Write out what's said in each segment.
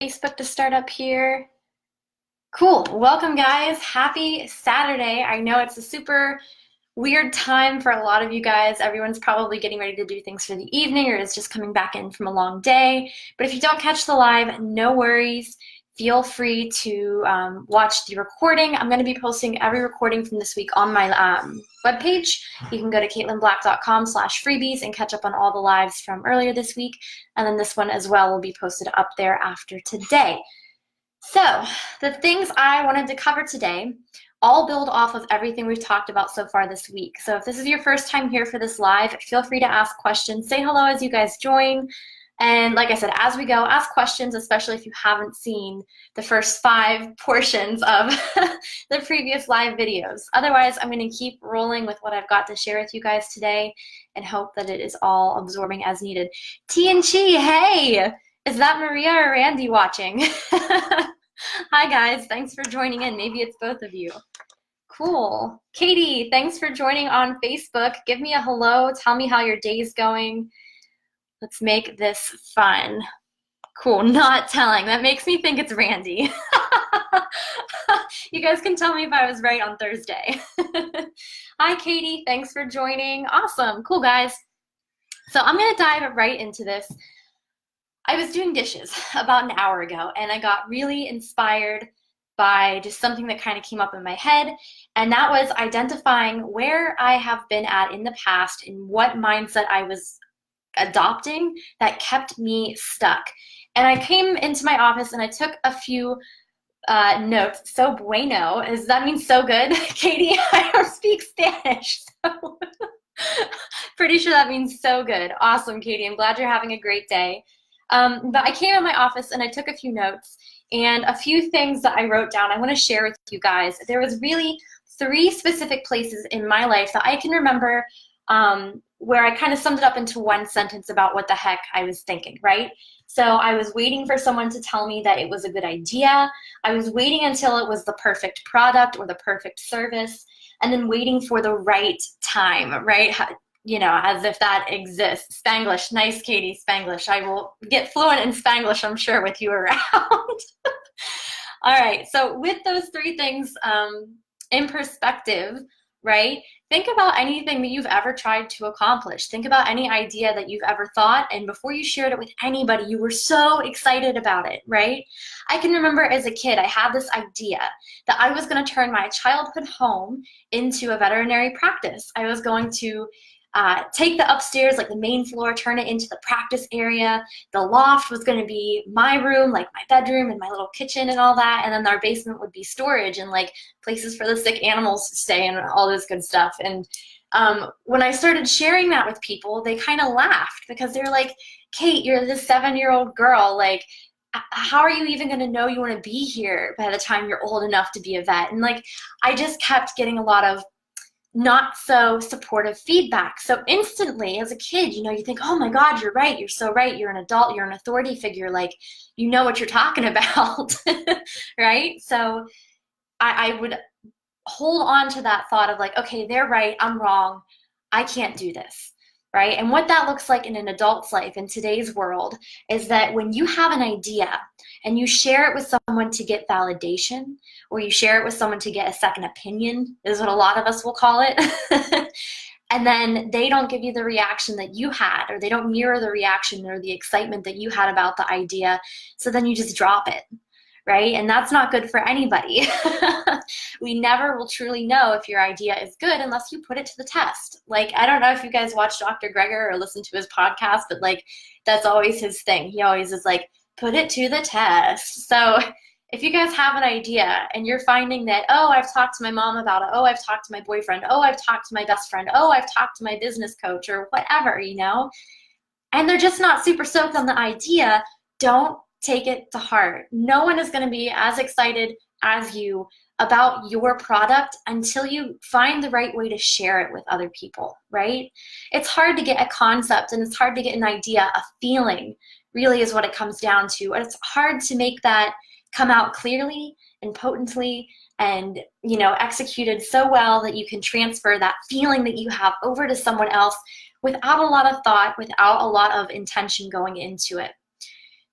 Facebook to start up here. Cool. Welcome, guys. Happy Saturday. I know it's a super weird time for a lot of you guys. Everyone's probably getting ready to do things for the evening or is just coming back in from a long day. But if you don't catch the live, no worries. Feel free to watch the recording. I'm going to be posting every recording from this week on my webpage. You can go to caitlinblack.com/freebies and catch up on all the lives from earlier this week. And then this one as well will be posted up there after today. So the things I wanted to cover today all build off of everything we've talked about so far this week. So if this is your first time here for this live, feel free to ask questions. Say hello as you guys join. And like I said, as we go, ask questions, especially if you haven't seen the first 5 portions of the previous live videos. Otherwise, I'm going to keep rolling with what I've got to share with you guys today and hope that it is all absorbing as needed. T and Chi, hey! Is that Maria or Randy watching? Hi, guys. Thanks for joining in. Maybe it's both of you. Cool. Katie, thanks for joining on Facebook. Give me a hello. Tell me how your day's going. Let's make this fun. Cool, not telling. That makes me think it's Randy. You guys can tell me if I was right on Thursday. Hi, Katie. Thanks for joining. Awesome. Cool, guys. So I'm going to dive right into this. I was doing dishes about an hour ago, and I got really inspired by just something that kind of came up in my head, and that was identifying where I have been at in the past and what mindset I was adopting that kept me stuck. And I came into my office and I took a few notes. So bueno, does that mean so good? Katie, I don't speak Spanish, so pretty sure that means so good. Awesome, Katie. I'm glad you're having a great day. But I came in my office and I took a few notes and a few things that I wrote down I want to share with you guys. There was really 3 specific places in my life that I can remember where I kind of summed it up into one sentence about what the heck I was thinking, right? So I was waiting for someone to tell me that it was a good idea. I was waiting until it was the perfect product or the perfect service, and then waiting for the right time, right? You know, as if that exists. Spanglish, nice, Katie, Spanglish. I will get fluent in Spanglish, I'm sure, with you around. All right, so with those 3 things in perspective, right, think about anything that you've ever tried to accomplish. Think about any idea that you've ever thought, and before you shared it with anybody, you were so excited about it, right? I can remember as a kid, I had this idea that I was going to turn my childhood home into a veterinary practice. I was going to take the upstairs, like the main floor, turn it into the practice area. The loft was going to be my room, like my bedroom and my little kitchen and all that. And then our basement would be storage and like places for the sick animals to stay and all this good stuff. And when I started sharing that with people, they kind of laughed because they're like, Kate, you're this 7-year-old girl. Like, how are you even going to know you want to be here by the time you're old enough to be a vet? And like, I just kept getting a lot of not so supportive feedback. So instantly as a kid, you know, you think, oh my God, you're right. You're so right. You're an adult. You're an authority figure. Like, you know what you're talking about, right? So I would hold on to that thought of like, okay, they're right. I'm wrong. I can't do this, right? And what that looks like in an adult's life in today's world is that when you have an idea and you share it with someone to get validation, or you share it with someone to get a second opinion, is what a lot of us will call it. And then they don't give you the reaction that you had, or they don't mirror the reaction or the excitement that you had about the idea. So then you just drop it, right? And that's not good for anybody. We never will truly know if your idea is good unless you put it to the test. Like, I don't know if you guys watch Dr. Greger or listen to his podcast, but like, that's always his thing. He always is like, put it to the test. So if you guys have an idea and you're finding that, oh, I've talked to my mom about it, oh, I've talked to my boyfriend, oh, I've talked to my best friend, oh, I've talked to my business coach or whatever, you know, and they're just not super stoked on the idea, don't take it to heart. No one is going to be as excited as you about your product until you find the right way to share it with other people, right? It's hard to get a concept and it's hard to get an idea, a feeling really is what it comes down to. And it's hard to make that come out clearly and potently and, you know, executed so well that you can transfer that feeling that you have over to someone else without a lot of thought, without a lot of intention going into it.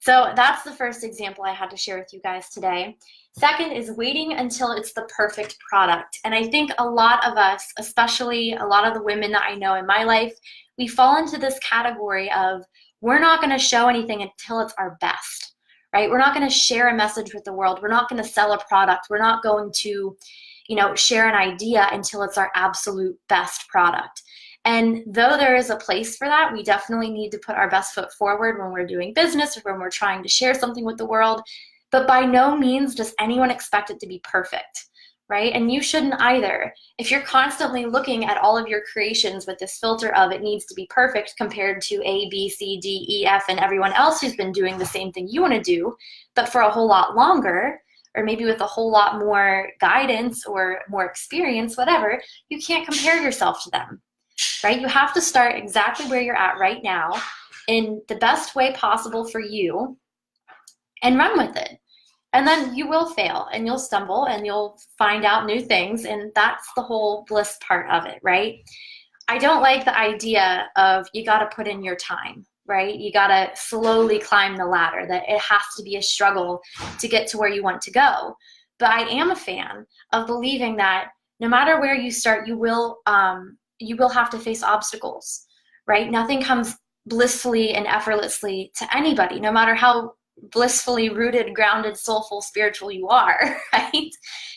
So that's the first example I had to share with you guys today. Second is waiting until it's the perfect product. And I think a lot of us, especially a lot of the women that I know in my life, we fall into this category of we're not going to show anything until it's our best, right? We're not going to share a message with the world. We're not going to sell a product. We're not going to, share an idea until it's our absolute best product. And though there is a place for that, we definitely need to put our best foot forward when we're doing business or when we're trying to share something with the world. But by no means does anyone expect it to be perfect, right? And you shouldn't either. If you're constantly looking at all of your creations with this filter of it needs to be perfect compared to A, B, C, D, E, F, and everyone else who's been doing the same thing you want to do, but for a whole lot longer, or maybe with a whole lot more guidance or more experience, whatever, you can't compare yourself to them. Right? You have to start exactly where you're at right now in the best way possible for you and run with it. And then you will fail and you'll stumble and you'll find out new things. And that's the whole bliss part of it, right? I don't like the idea of you got to put in your time, right? You got to slowly climb the ladder, that it has to be a struggle to get to where you want to go. But I am a fan of believing that no matter where you start, you will have to face obstacles, right? Nothing comes blissfully and effortlessly to anybody, no matter how blissfully rooted, grounded, soulful, spiritual you are, right?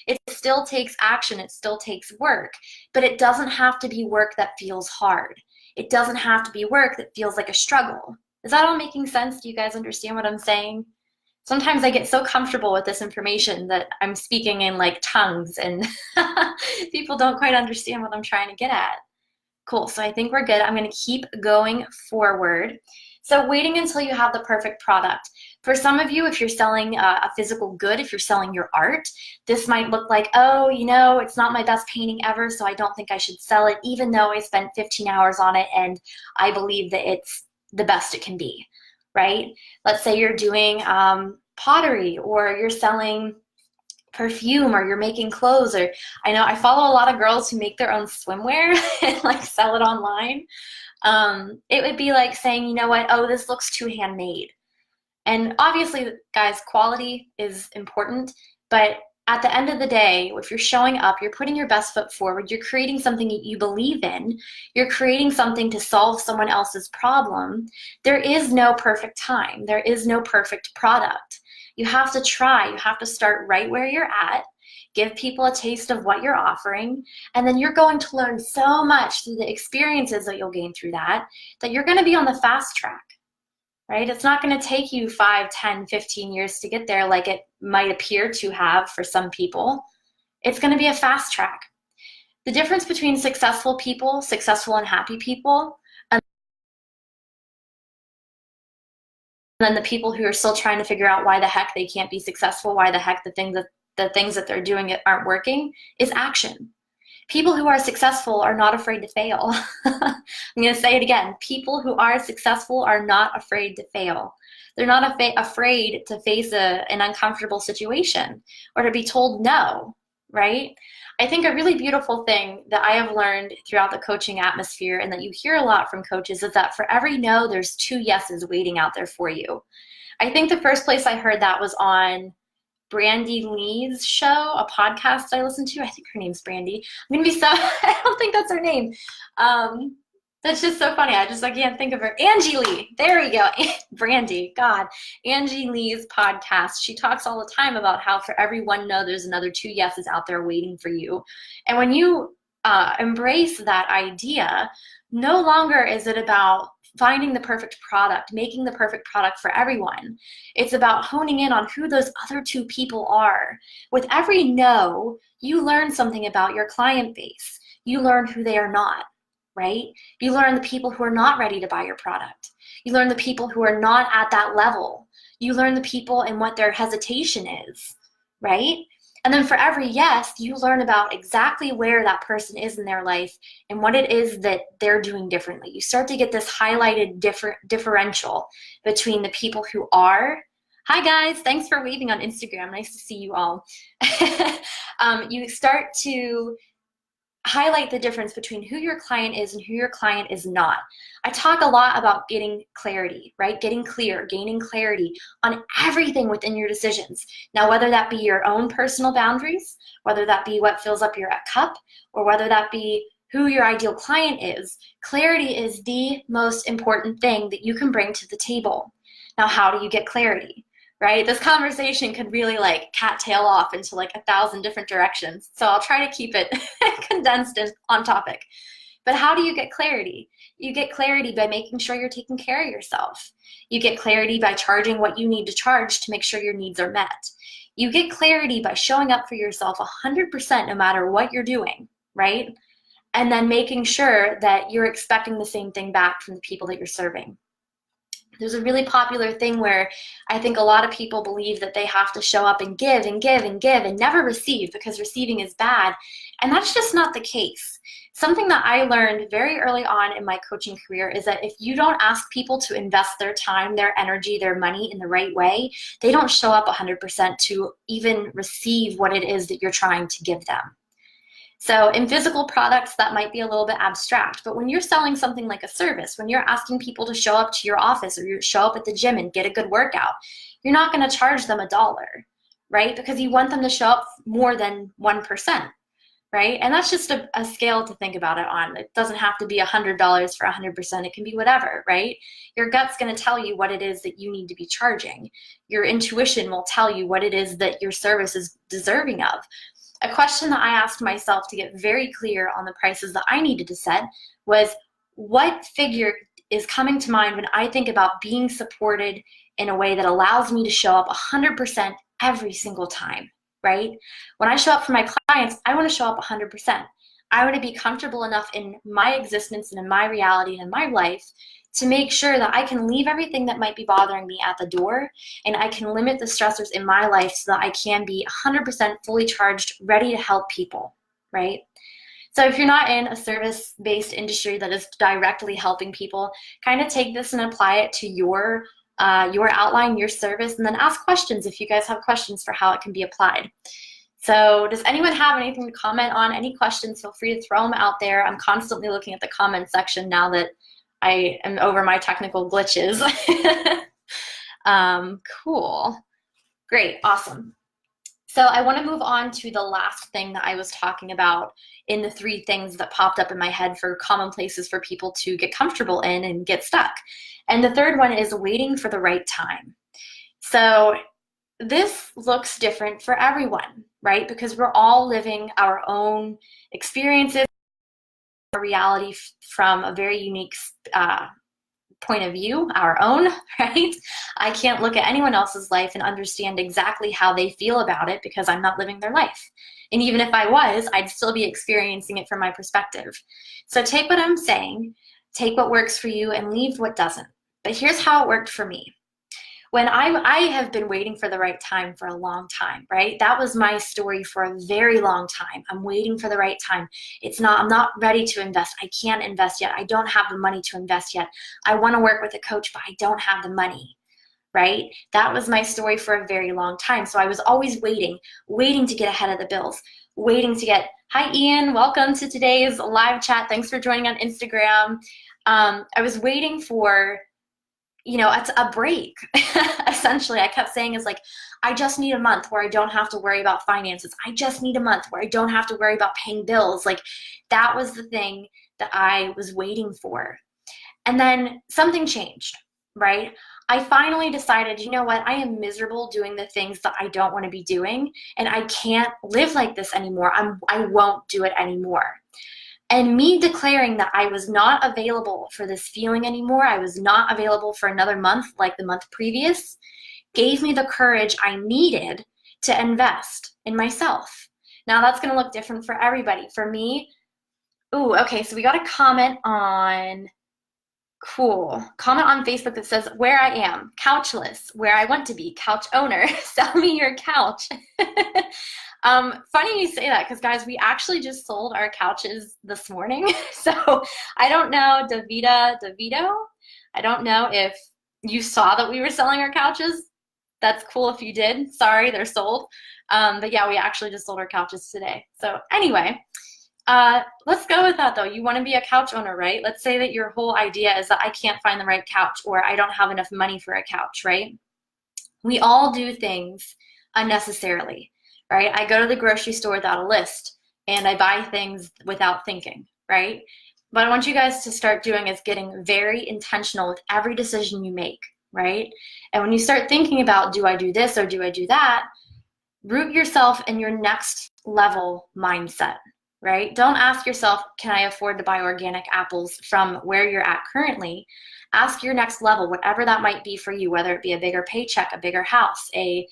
It still takes action. It still takes work, but it doesn't have to be work that feels hard. It doesn't have to be work that feels like a struggle. Is that all making sense? Do you guys understand what I'm saying? Sometimes I get so comfortable with this information that I'm speaking in like tongues and people don't quite understand what I'm trying to get at. Cool, so I think we're good. I'm gonna keep going forward. So waiting until you have the perfect product. For some of you, if you're selling a physical good, if you're selling your art, this might look like, oh, it's not my best painting ever, so I don't think I should sell it, even though I spent 15 hours on it and I believe that it's the best it can be, right? Let's say you're doing pottery, or you're selling perfume, or you're making clothes, or I know I follow a lot of girls who make their own swimwear and like sell it online. It would be like saying, you know what, oh, this looks too handmade. And obviously, guys, quality is important, but at the end of the day, if you're showing up, you're putting your best foot forward, you're creating something that you believe in, you're creating something to solve someone else's problem, there is no perfect time. There is no perfect product. You have to try. You have to start right where you're at, give people a taste of what you're offering, and then you're going to learn so much through the experiences that you'll gain through that you're going to be on the fast track, right? It's not going to take you 5, 10, 15 years to get there like it might appear to have for some people. It's going to be a fast track. The difference between successful people, successful and happy people, and then the people who are still trying to figure out why the heck they can't be successful, why the heck the things that they're doing aren't working, is action. People who are successful are not afraid to fail. I'm going to say it again. People who are successful are not afraid to fail. They're not afraid to face an uncomfortable situation or to be told no, right? I think a really beautiful thing that I have learned throughout the coaching atmosphere, and that you hear a lot from coaches, is that for every no, there's 2 yeses waiting out there for you. I think the first place I heard that was on Brandy Lee's show, a podcast I listened to. I think her name's Brandy. I'm gonna be so, I don't think that's her name. That's just so funny. I can't think of her. Angie Lee. There we go. Brandy. God. Angie Lee's podcast. She talks all the time about how for every 1 no, there's another 2 yeses out there waiting for you. And when you embrace that idea, no longer is it about finding the perfect product, making the perfect product for everyone. It's about honing in on who those other 2 people are. With every no, you learn something about your client base. You learn who they are not, right? You learn the people who are not ready to buy your product. You learn the people who are not at that level. You learn the people and what their hesitation is, right? And then for every yes, you learn about exactly where that person is in their life and what it is that they're doing differently. You start to get this highlighted differential between the people who are. Hi guys, thanks for waving on Instagram. Nice to see you all. You start to highlight the difference between who your client is and who your client is not. I talk a lot about getting clarity, right? Getting clear, gaining clarity on everything within your decisions. Now, whether that be your own personal boundaries, whether that be what fills up your cup, or whether that be who your ideal client is, clarity is the most important thing that you can bring to the table. Now, how do you get clarity? Right? This conversation could really like cattail off into like 1,000 different directions. So I'll try to keep it condensed and on topic. But how do you get clarity? You get clarity by making sure you're taking care of yourself. You get clarity by charging what you need to charge to make sure your needs are met. You get clarity by showing up for yourself 100% no matter what you're doing, right? And then making sure that you're expecting the same thing back from the people that you're serving. There's a really popular thing where I think a lot of people believe that they have to show up and give and give and give and never receive because receiving is bad. And that's just not the case. Something that I learned very early on in my coaching career is that if you don't ask people to invest their time, their energy, their money in the right way, they don't show up 100% to even receive what it is that you're trying to give them. So in physical products, that might be a little bit abstract, but when you're selling something like a service, when you're asking people to show up to your office or you show up at the gym and get a good workout, you're not going to charge them $1, right? Because you want them to show up more than 1%, right? And that's just a scale to think about it on. It doesn't have to be $100 for 100%. It can be whatever, right? Your gut's going to tell you what it is that you need to be charging. Your intuition will tell you what it is that your service is deserving of. A question that I asked myself to get very clear on the prices that I needed to set was, what figure is coming to mind when I think about being supported in a way that allows me to show up 100% every single time, right? When I show up for my clients, I want to show up 100%. I want to be comfortable enough in my existence and in my reality and in my life to make sure that I can leave everything that might be bothering me at the door, and I can limit the stressors in my life so that I can be 100% fully charged, ready to help people, right? So if you're not in a service-based industry that is directly helping people, kind of take this and apply it to your outline, your service, and then ask questions if you guys have questions for how it can be applied. So does anyone have anything to comment on? Any questions, feel free to throw them out there. I'm constantly looking at the comment section now that I am over my technical glitches. Cool. Great. Awesome. So I want to move on to the last thing that I was talking about in the 3 things that popped up in my head for common places for people to get comfortable in and get stuck. And the third one is waiting for the right time. So this looks different for everyone, right? Because we're all living our own experiences, our reality from a very unique point of view, our own, right? I can't look at anyone else's life and understand exactly how they feel about it because I'm not living their life. And even if I was, I'd still be experiencing it from my perspective. So take what I'm saying, take what works for you, and leave what doesn't. But here's how it worked for me. When I have been waiting for the right time for a long time, right? That was my story for a very long time. I'm waiting for the right time. I'm not ready to invest. I can't invest yet. I don't have the money to invest yet. I want to work with a coach, but I don't have the money, right? That was my story for a very long time. So I was always waiting to get ahead of the bills, waiting to get, hi Ian, welcome to today's live chat. Thanks for joining on Instagram. I was waiting for it's a break. Essentially, I kept saying, I just need a month where I don't have to worry about finances. I just need a month where I don't have to worry about paying bills. That was the thing that I was waiting for. And then something changed, right? I finally decided, you know what? I am miserable doing the things that I don't want to be doing, and I can't live like this anymore. I won't do it anymore. And me declaring that I was not available for this feeling anymore, I was not available for another month like the month previous, gave me the courage I needed to invest in myself. Now that's going to look different for everybody. For me, okay, so we got a comment on, comment on Facebook that says, where I am, couchless, where I want to be, couch owner, sell me your couch. Funny you say that, because guys, we actually just sold our couches this morning. So I don't know, DeVito, I don't know if you saw that we were selling our couches. That's cool if you did. Sorry, they're sold. But yeah, we actually just sold our couches today. So anyway, Let's go with that though. You want to be a couch owner, right? Let's say that your whole idea is that I can't find the right couch or I don't have enough money for a couch, right? We all do things unnecessarily, right? I go to the grocery store without a list and I buy things without thinking, right? What I want you guys to start doing is getting very intentional with every decision you make, right? And when you start thinking about, do I do this or do I do that? Root yourself in your next level mindset, right? Don't ask yourself, can I afford to buy organic apples from where you're at currently? Ask your next level, whatever that might be for you, whether it be a bigger paycheck, a bigger house, a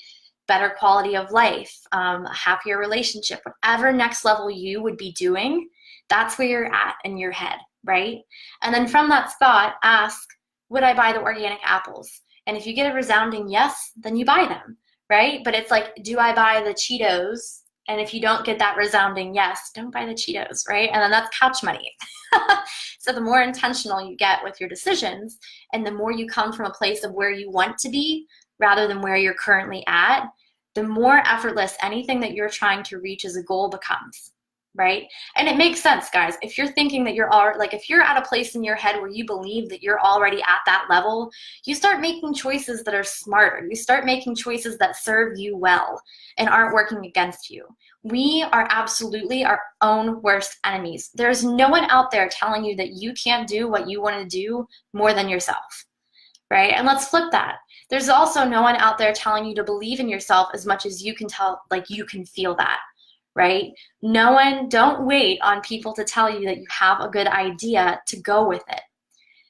better quality of life, a happier relationship, whatever next level you would be doing, that's where you're at in your head, right? And then from that spot, ask, would I buy the organic apples? And if you get a resounding yes, then you buy them, right? But it's like, do I buy the Cheetos? And if you don't get that resounding yes, don't buy the Cheetos, right? And then that's couch money. So the more intentional you get with your decisions and the more you come from a place of where you want to be rather than where you're currently at, the more effortless anything that you're trying to reach as a goal becomes, right? And it makes sense, guys. If you're thinking that you're all, like if you're at a place in your head where you believe that you're already at that level, you start making choices that are smarter. You start making choices that serve you well and aren't working against you. We are absolutely our own worst enemies. There's no one out there telling you that you can't do what you want to do more than yourself, right? And let's flip that. There's also no one out there telling you to believe in yourself as much as you can tell, like you can feel that, right? No one, don't wait on people to tell you that you have a good idea to go with it.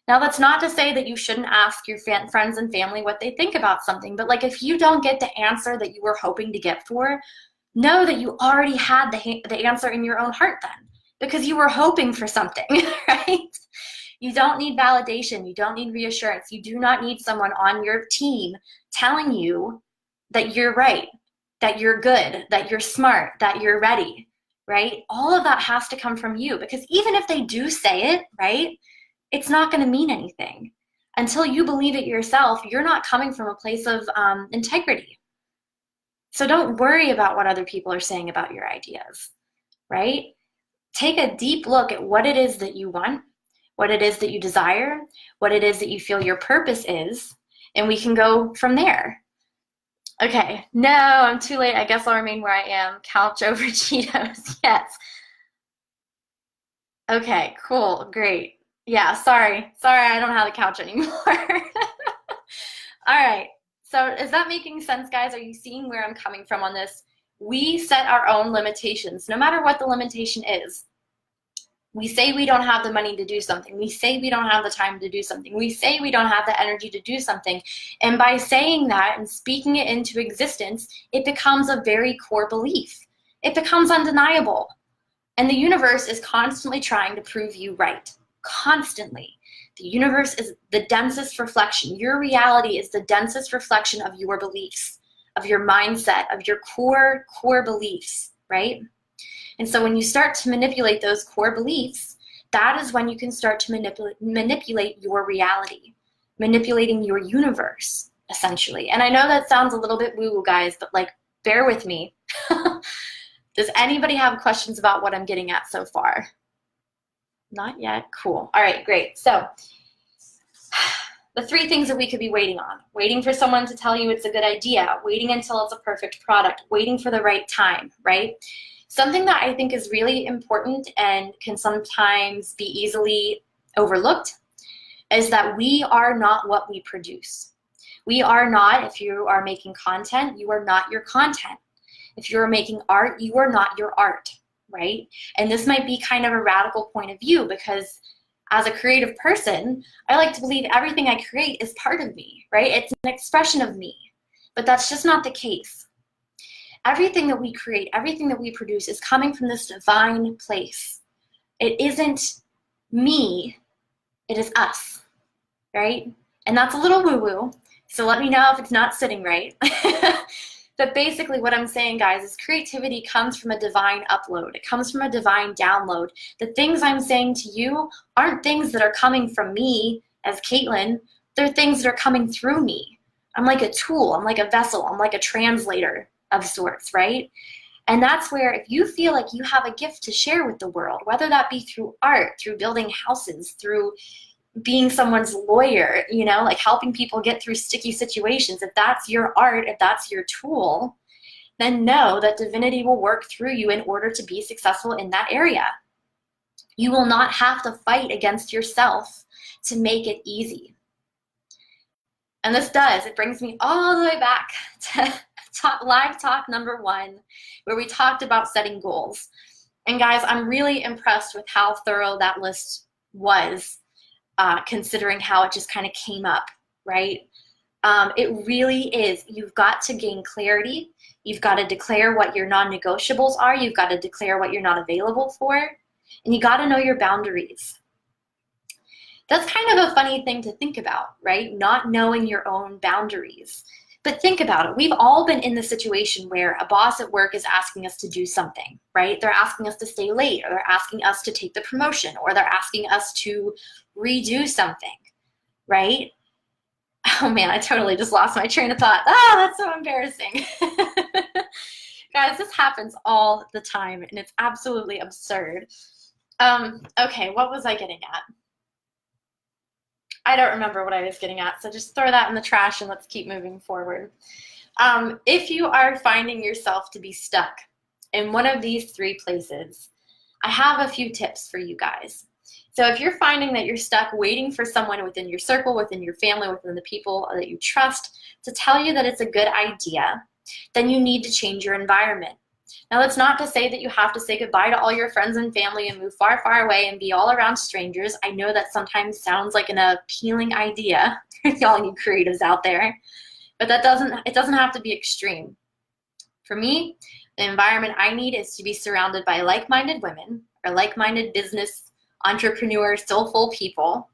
Now, that's not to say that you shouldn't ask your friends and family what they think about something, but like if you don't get the answer that you were hoping to get for, know that you already had the answer in your own heart then, because you were hoping for something, right? You don't need validation. You don't need reassurance. You do not need someone on your team telling you that you're right, that you're good, that you're smart, that you're ready, right? All of that has to come from you, because even if they do say it, right, it's not going to mean anything. Until you believe it yourself, you're not coming from a place of integrity. So don't worry about what other people are saying about your ideas, right? Take a deep look at what it is that you want, what it is that you desire, what it is that you feel your purpose is, and we can go from there. Okay, no, I'm too late. I guess I'll remain where I am. Couch over Cheetos, yes. Okay, cool, great. Yeah, sorry, I don't have the couch anymore. All right. So is that making sense, guys? Are you seeing where I'm coming from on this? We set our own limitations, no matter what the limitation is. We say we don't have the money to do something. We say we don't have the time to do something. We say we don't have the energy to do something. And by saying that and speaking it into existence, it becomes a very core belief. It becomes undeniable. And the universe is constantly trying to prove you right. Constantly. The universe is the densest reflection. Your reality is the densest reflection of your beliefs, of your mindset, of your core beliefs, right? And so when you start to manipulate those core beliefs, that is when you can start to manipulate your reality, manipulating your universe, essentially. And I know that sounds a little bit woo-woo, guys, but like, bear with me. Does anybody have questions about what I'm getting at so far? Not yet. Cool. All right, great. So the 3 things that we could be waiting on: waiting for someone to tell you it's a good idea, waiting until it's a perfect product, waiting for the right time, right? Something that I think is really important and can sometimes be easily overlooked is that we are not what we produce. We are not, if you are making content, you are not your content. If you're making art, you are not your art, right? And this might be kind of a radical point of view, because as a creative person, I like to believe everything I create is part of me, right? It's an expression of me, but that's just not the case. Everything that we create, everything that we produce is coming from this divine place. It isn't me, it is us, right? And that's a little woo-woo, so let me know if it's not sitting right. But basically what I'm saying, guys, is creativity comes from a divine upload. It comes from a divine download. The things I'm saying to you aren't things that are coming from me as Caitlin. They're things that are coming through me. I'm like a tool. I'm like a vessel. I'm like a translator of sorts, right? And that's where if you feel like you have a gift to share with the world, whether that be through art, through building houses, through being someone's lawyer, like helping people get through sticky situations, if that's your art, if that's your tool, then know that divinity will work through you in order to be successful in that area. You will not have to fight against yourself to make it easy. And it brings me all the way back to live talk number 1, where we talked about setting goals. And guys, I'm really impressed with how thorough that list was, considering how it just kind of came up, right? It really is. You've got to gain clarity. You've got to declare what your non-negotiables are. You've got to declare what you're not available for. And you got to know your boundaries. That's kind of a funny thing to think about, right? Not knowing your own boundaries. But think about it. We've all been in the situation where a boss at work is asking us to do something, right? They're asking us to stay late, or they're asking us to take the promotion, or they're asking us to redo something, right? Oh man, I totally just lost my train of thought. That's so embarrassing. Guys, this happens all the time, and it's absolutely absurd. Okay, what was I getting at? I don't remember what I was getting at, so just throw that in the trash and let's keep moving forward. If you are finding yourself to be stuck in one of these 3 places, I have a few tips for you guys. So if you're finding that you're stuck waiting for someone within your circle, within your family, within the people that you trust to tell you that it's a good idea, then you need to change your environment. Now, that's not to say that you have to say goodbye to all your friends and family and move far, far away and be all around strangers. I know that sometimes sounds like an appealing idea for all you creatives out there, but it doesn't have to be extreme. For me, the environment I need is to be surrounded by like-minded women or like-minded business entrepreneur, soulful people,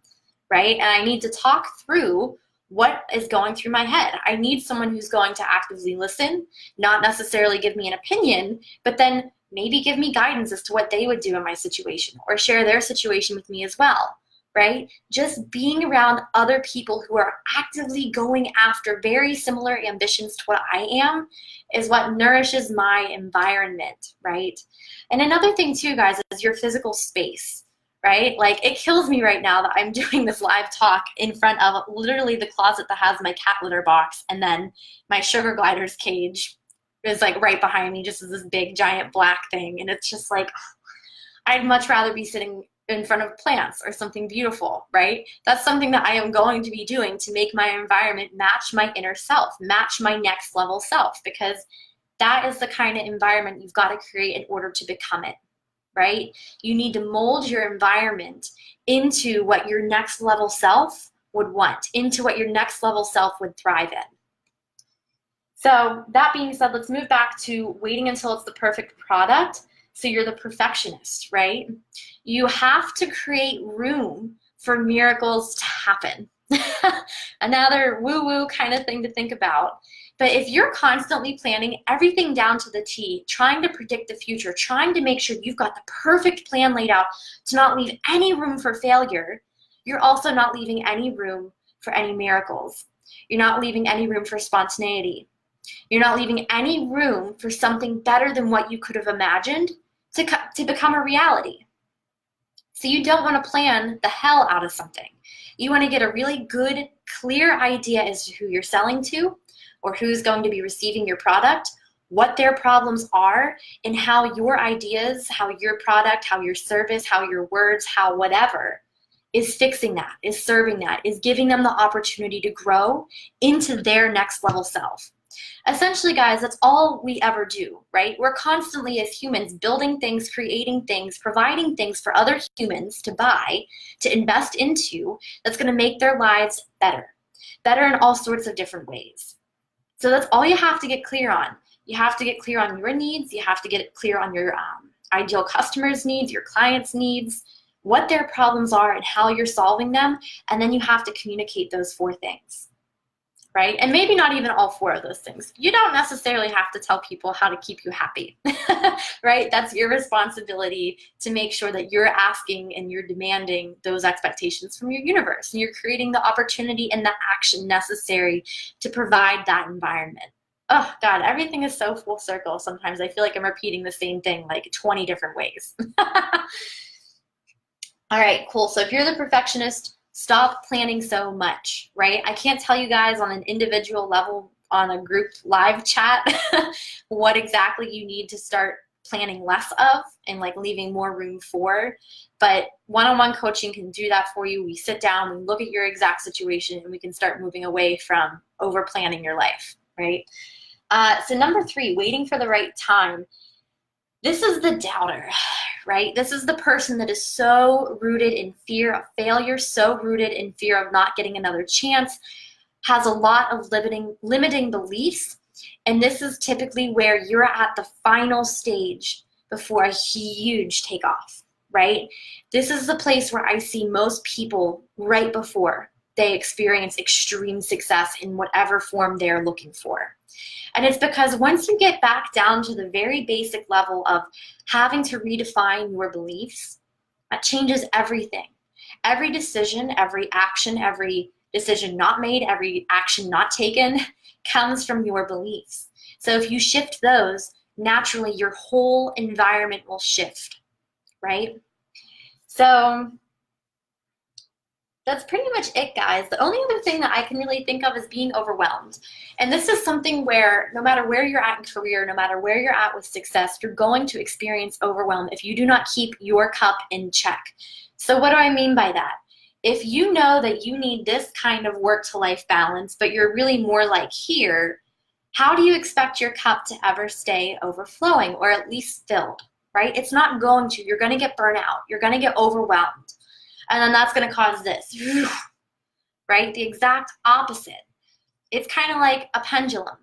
right? And I need to talk through what is going through my head. I need someone who's going to actively listen, not necessarily give me an opinion, but then maybe give me guidance as to what they would do in my situation or share their situation with me as well, right? Just being around other people who are actively going after very similar ambitions to what I am is what nourishes my environment, right? And another thing too, guys, is your physical space. Right? Like, it kills me right now that I'm doing this live talk in front of literally the closet that has my cat litter box, and then my sugar gliders cage is like right behind me, just as this big giant black thing. And it's just like, I'd much rather be sitting in front of plants or something beautiful, right? That's something that I am going to be doing to make my environment match my inner self, match my next level self, because that is the kind of environment you've got to create in order to become it. Right? You need to mold your environment into what your next level self would want, into what your next level self would thrive in. So that being said, let's move back to waiting until it's the perfect product. So you're the perfectionist, right? You have to create room for miracles to happen. Another woo-woo kind of thing to think about. But if you're constantly planning everything down to the T, trying to predict the future, trying to make sure you've got the perfect plan laid out to not leave any room for failure, you're also not leaving any room for any miracles. You're not leaving any room for spontaneity. You're not leaving any room for something better than what you could have imagined to become a reality. So you don't want to plan the hell out of something. You want to get a really good, clear idea as to who you're selling to, or who's going to be receiving your product, what their problems are, and how your ideas, how your product, how your service, how your words, how whatever is fixing that, is serving that, is giving them the opportunity to grow into their next level self. Essentially, guys, that's all we ever do, right? We're constantly, as humans, building things, creating things, providing things for other humans to buy, to invest into, that's going to make their lives better in all sorts of different ways. So that's all you have to get clear on. You have to get clear on your needs. You have to get clear on your ideal customers' needs, your clients' needs, what their problems are and how you're solving them. And then you have to communicate those 4 things, right? And maybe not even all 4 of those things. You don't necessarily have to tell people how to keep you happy, right? That's your responsibility to make sure that you're asking and you're demanding those expectations from your universe, and you're creating the opportunity and the action necessary to provide that environment. Oh God, everything is so full circle. Sometimes I feel like I'm repeating the same thing like 20 different ways. All right, cool. So if you're the perfectionist, stop planning so much, right? I can't tell you guys on an individual level on a group live chat what exactly you need to start planning less of and like leaving more room for. But one-on-one coaching can do that for you. We sit down, we look at your exact situation, and we can start moving away from over planning your life, right? So number 3, waiting for the right time. This is the doubter, right? This is the person that is so rooted in fear of failure, so rooted in fear of not getting another chance, has a lot of limiting beliefs. And this is typically where you're at the final stage before a huge takeoff, right? This is the place where I see most people right before they experience extreme success in whatever form they're looking for. And it's because once you get back down to the very basic level of having to redefine your beliefs, that changes everything. Every decision, every action, every decision not made, every action not taken comes from your beliefs. So if you shift those, naturally your whole environment will shift, right? So that's pretty much it, guys. The only other thing that I can really think of is being overwhelmed. And this is something where no matter where you're at in career, no matter where you're at with success, you're going to experience overwhelm if you do not keep your cup in check. So what do I mean by that? If you know that you need this kind of work-to-life balance, but you're really more like here, how do you expect your cup to ever stay overflowing or at least filled, right? It's not going to. You're going to get burnt out. You're going to get overwhelmed. And then that's going to cause this, right? The exact opposite. It's kind of like a pendulum.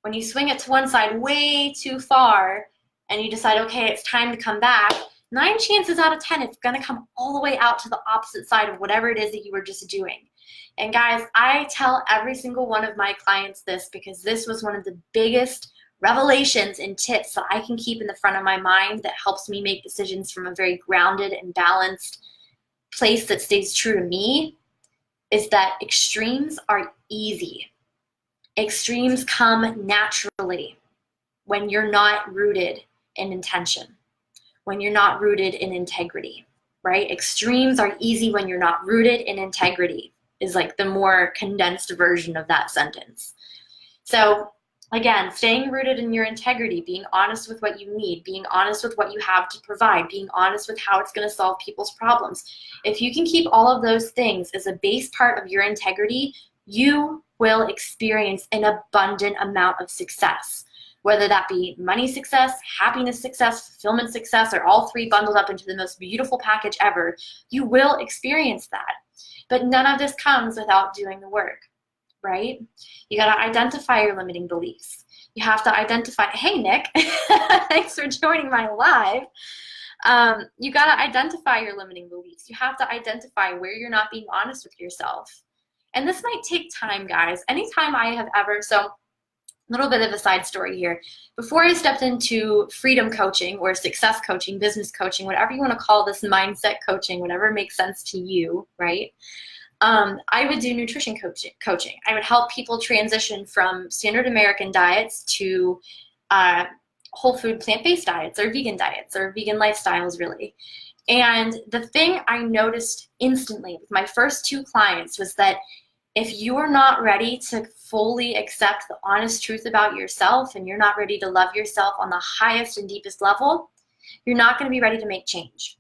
When you swing it to one side way too far and you decide, okay, it's time to come back, 9 chances out of 10, it's going to come all the way out to the opposite side of whatever it is that you were just doing. And guys, I tell every single one of my clients this because this was one of the biggest revelations and tips that I can keep in the front of my mind that helps me make decisions from a very grounded and balanced place that stays true to me, is that extremes are easy. Extremes come naturally when you're not rooted in intention, when you're not rooted in integrity, right? Extremes are easy when you're not rooted in integrity is like the more condensed version of that sentence. So again, staying rooted in your integrity, being honest with what you need, being honest with what you have to provide, being honest with how it's going to solve people's problems. If you can keep all of those things as a base part of your integrity, you will experience an abundant amount of success, whether that be money success, happiness success, fulfillment success, or all 3 bundled up into the most beautiful package ever. You will experience that. But none of this comes without doing the work, right? You got to identify your limiting beliefs. You have to identify, hey, Nick, thanks for joining my live. You got to identify your limiting beliefs. You have to identify where you're not being honest with yourself. And this might take time, guys. Anytime I have ever, so a little bit of a side story here. Before I stepped into freedom coaching or success coaching, business coaching, whatever you want to call this, mindset coaching, whatever makes sense to you, right? I would do nutrition coaching. I would help people transition from standard American diets to whole food plant-based diets or vegan lifestyles, really. And the thing I noticed instantly with my first 2 clients was that if you're not ready to fully accept the honest truth about yourself and you're not ready to love yourself on the highest and deepest level, you're not going to be ready to make change,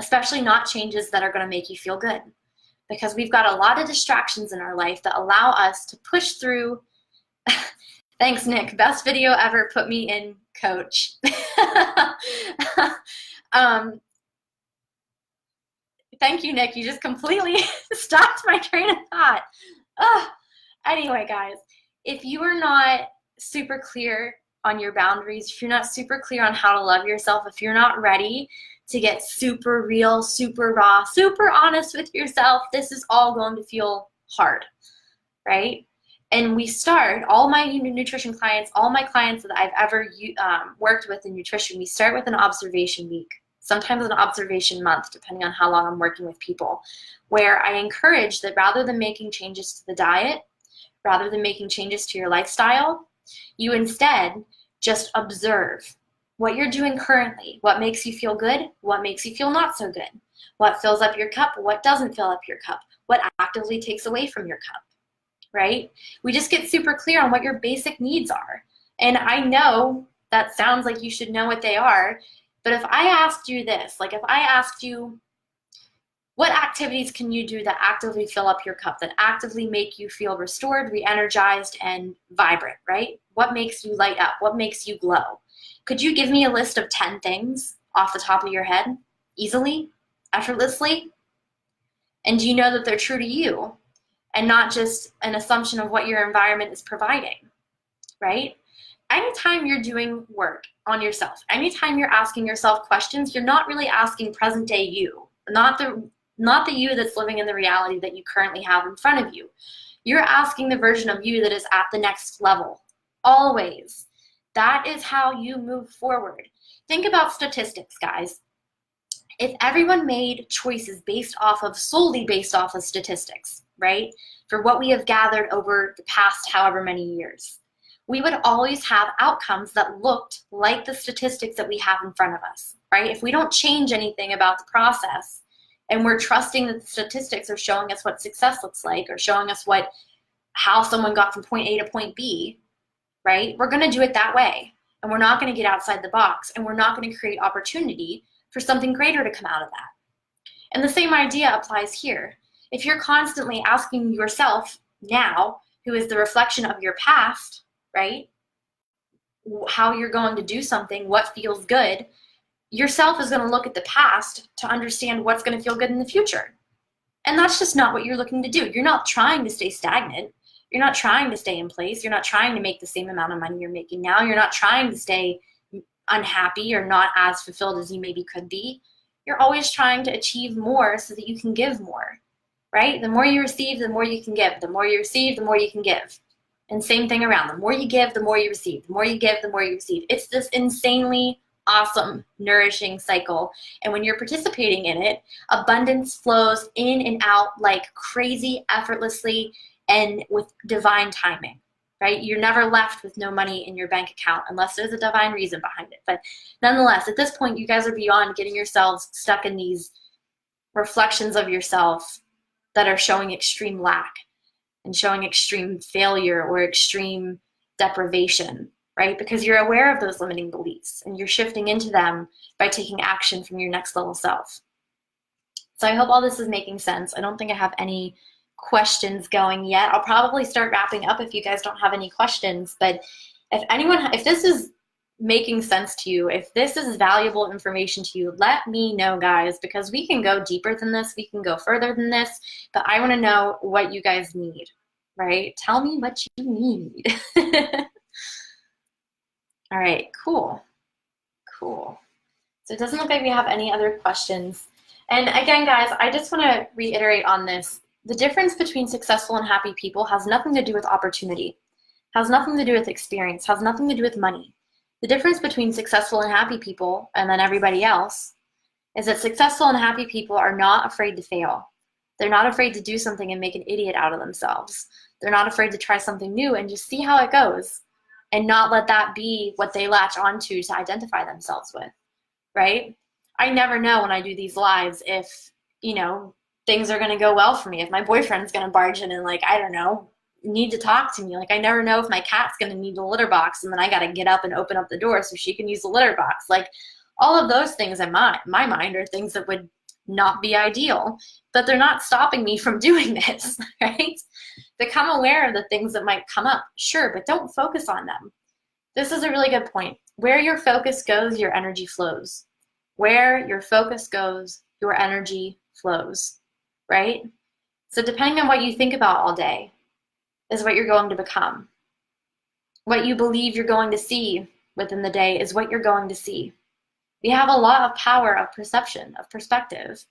especially not changes that are going to make you feel good. Because we've got a lot of distractions in our life that allow us to push through. Thanks, Nick. Best video ever. Put me in, coach. Thank you, Nick. You just completely stopped my train of thought. Anyway, guys, if you are not super clear on your boundaries, if you're not super clear on how to love yourself, if you're not ready to get super real, super raw, super honest with yourself, this is all going to feel hard, right? And we start, all my nutrition clients, all my clients that I've ever worked with in nutrition, we start with an observation week, sometimes an observation month, depending on how long I'm working with people, where I encourage that rather than making changes to the diet, rather than making changes to your lifestyle, You instead just observe what you're doing currently, what makes you feel good, what makes you feel not so good, what fills up your cup, what doesn't fill up your cup, what actively takes away from your cup, right? We just get super clear on what your basic needs are. And I know that sounds like you should know what they are, but if I asked you this, like if I asked you, what activities can you do that actively fill up your cup, that actively make you feel restored, re-energized, and vibrant, right? What makes you light up? What makes you glow? Could you give me a list of 10 things off the top of your head, easily, effortlessly? And do you know that they're true to you and not just an assumption of what your environment is providing, right? Anytime you're doing work on yourself, anytime you're asking yourself questions, you're not really asking present day you, not the you that's living in the reality that you currently have in front of you. You're asking the version of you that is at the next level, always. That is how you move forward. Think about statistics, guys. If everyone made choices solely based off of statistics, right, for what we have gathered over the past however many years, we would always have outcomes that looked like the statistics that we have in front of us, right? If we don't change anything about the process and we're trusting that the statistics are showing us what success looks like or showing us how someone got from point A to point B, right? We're going to do it that way. And we're not going to get outside the box, and we're not going to create opportunity for something greater to come out of that. And the same idea applies here. If you're constantly asking yourself now, who is the reflection of your past, right, how you're going to do something, what feels good, yourself is going to look at the past to understand what's going to feel good in the future. And that's just not what you're looking to do. You're not trying to stay stagnant. You're not trying to stay in place. You're not trying to make the same amount of money you're making now. You're not trying to stay unhappy or not as fulfilled as you maybe could be. You're always trying to achieve more so that you can give more, right? The more you receive, the more you can give. The more you receive, the more you can give. And same thing around. The more you give, the more you receive. The more you give, the more you receive. It's this insanely awesome, nourishing cycle. And when you're participating in it, abundance flows in and out like crazy, effortlessly, and with divine timing, right? You're never left with no money in your bank account unless there's a divine reason behind it. But nonetheless, at this point, you guys are beyond getting yourselves stuck in these reflections of yourself that are showing extreme lack and showing extreme failure or extreme deprivation, right? Because you're aware of those limiting beliefs and you're shifting into them by taking action from your next level self. So I hope all this is making sense. I don't think I have any questions going yet. I'll probably start wrapping up if you guys don't have any questions, but if this is making sense to you, if this is valuable information to you, let me know, guys, because we can go deeper than this, we can go further than this, but I want to know what you guys need, right? Tell me what you need. All right, cool. So it doesn't look like we have any other questions. And again, guys, I just want to reiterate on this. The difference between successful and happy people has nothing to do with opportunity, has nothing to do with experience, has nothing to do with money. The difference between successful and happy people and then everybody else is that successful and happy people are not afraid to fail. They're not afraid to do something and make an idiot out of themselves. They're not afraid to try something new and just see how it goes and not let that be what they latch onto to identify themselves with, right? I never know when I do these lives if, things are going to go well for me. If my boyfriend's going to barge in and need to talk to me. I never know if my cat's going to need a litter box and then I got to get up and open up the door so she can use the litter box. All of those things in my mind are things that would not be ideal, but they're not stopping me from doing this, right? Become aware of the things that might come up, sure, but don't focus on them. This is a really good point. Where your focus goes, your energy flows. Where your focus goes, your energy flows, right? So depending on what you think about all day is what you're going to become. What you believe you're going to see within the day is what you're going to see. We have a lot of power of perception, of perspective,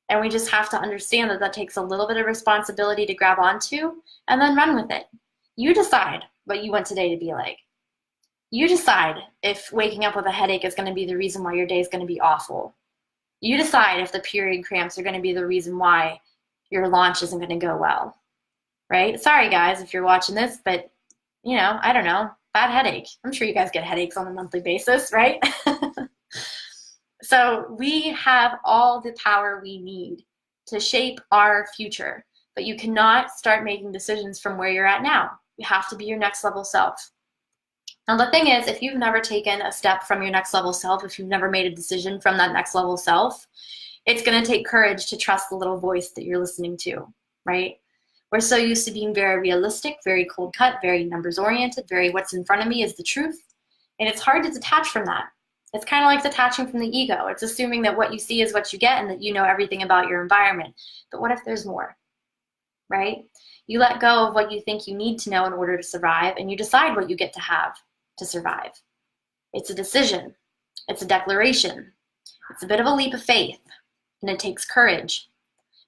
and we just have to understand that that takes a little bit of responsibility to grab onto and then run with it. You decide what you want today to be like. You decide if waking up with a headache is going to be the reason why your day is going to be awful. You decide if the period cramps are going to be the reason why your launch isn't going to go well, right? Sorry, guys, if you're watching this, but, I don't know. bad headache. I'm sure you guys get headaches on a monthly basis, right? So we have all the power we need to shape our future, but you cannot start making decisions from where you're at now. You have to be your next level self. Now, the thing is, if you've never taken a step from your next level self, if you've never made a decision from that next level self, it's going to take courage to trust the little voice that you're listening to, right? We're so used to being very realistic, very cold cut, very numbers oriented, very what's in front of me is the truth. And it's hard to detach from that. It's kind of like detaching from the ego. It's assuming that what you see is what you get and that you know everything about your environment. But what if there's more, right? You let go of what you think you need to know in order to survive, and you decide what you get to have to survive. It's a decision. It's a declaration. It's a bit of a leap of faith, and it takes courage.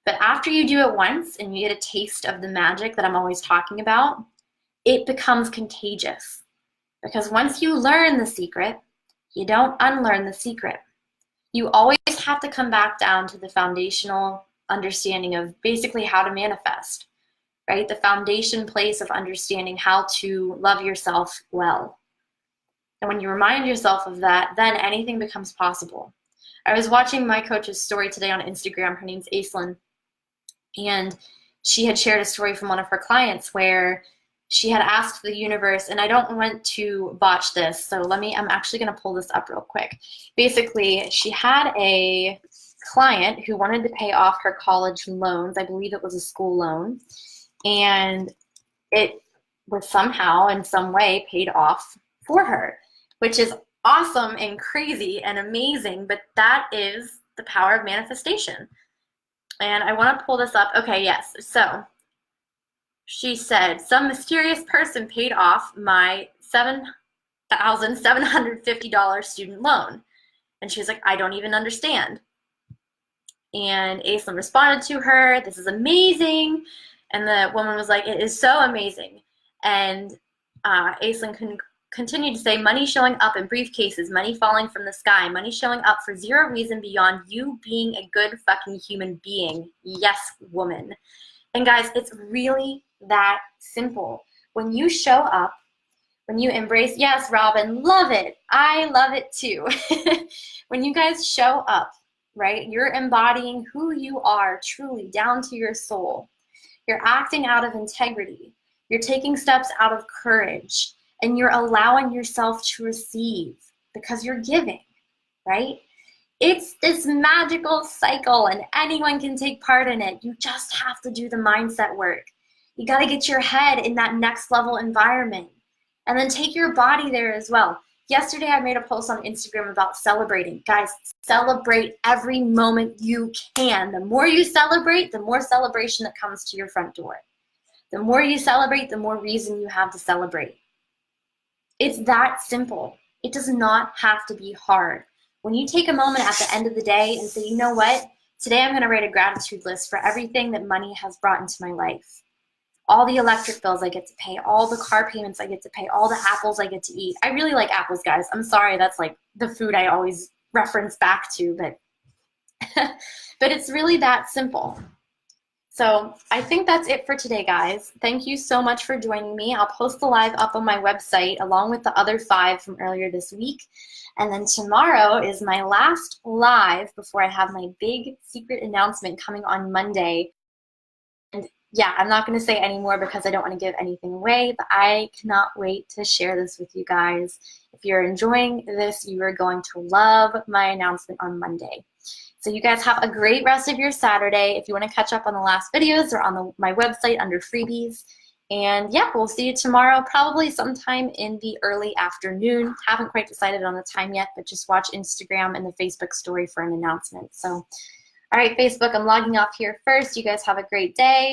But after you do it once and you get a taste of the magic that I'm always talking about, it becomes contagious. Because once you learn the secret, you don't unlearn the secret. You always have to come back down to the foundational understanding of basically how to manifest, right? The foundation place of understanding how to love yourself well. And when you remind yourself of that, then anything becomes possible. I was watching my coach's story today on Instagram. Her name's Aislinn. And she had shared a story from one of her clients where she had asked the universe, and I don't want to botch this, so I'm actually going to pull this up real quick. Basically, she had a client who wanted to pay off her college loans. I believe it was a school loan. And it was somehow, in some way, paid off for her, which is awesome and crazy and amazing, but that is the power of manifestation. And I want to pull this up. Okay, yes. So she said, some mysterious person paid off my $7,750 student loan. And she was like, I don't even understand. And Aislinn responded to her, this is amazing. And the woman was like, it is so amazing. And Aislinn continued to say, money showing up in briefcases, money falling from the sky, money showing up for zero reason beyond you being a good fucking human being. Yes, woman. And guys, it's really that simple. When you show up, when you embrace, yes, Robin, love it. I love it too. When you guys show up, right, you're embodying who you are truly down to your soul. You're acting out of integrity. You're taking steps out of courage, and you're allowing yourself to receive because you're giving, right? It's this magical cycle, and anyone can take part in it. You just have to do the mindset work. You got to get your head in that next level environment, and then take your body there as well. Yesterday, I made a post on Instagram about celebrating. Guys, celebrate every moment you can. The more you celebrate, the more celebration that comes to your front door. The more you celebrate, the more reason you have to celebrate. It's that simple. It does not have to be hard. When you take a moment at the end of the day and say, you know what? Today I'm going to write a gratitude list for everything that money has brought into my life. All the electric bills I get to pay, all the car payments I get to pay, all the apples I get to eat. I really like apples, guys. I'm sorry, that's like the food I always reference back to, but but it's really that simple. So I think that's it for today, guys. Thank you so much for joining me. I'll post the live up on my website along with the other 5 from earlier this week. And then tomorrow is my last live before I have my big secret announcement coming on Monday. And yeah, I'm not going to say any more because I don't want to give anything away, but I cannot wait to share this with you guys. If you're enjoying this, you are going to love my announcement on Monday. So you guys have a great rest of your Saturday. If you want to catch up on the last videos, they're on my website under freebies. And yeah, we'll see you tomorrow, probably sometime in the early afternoon. Haven't quite decided on the time yet, but just watch Instagram and the Facebook story for an announcement. So, all right, Facebook, I'm logging off here first. You guys have a great day.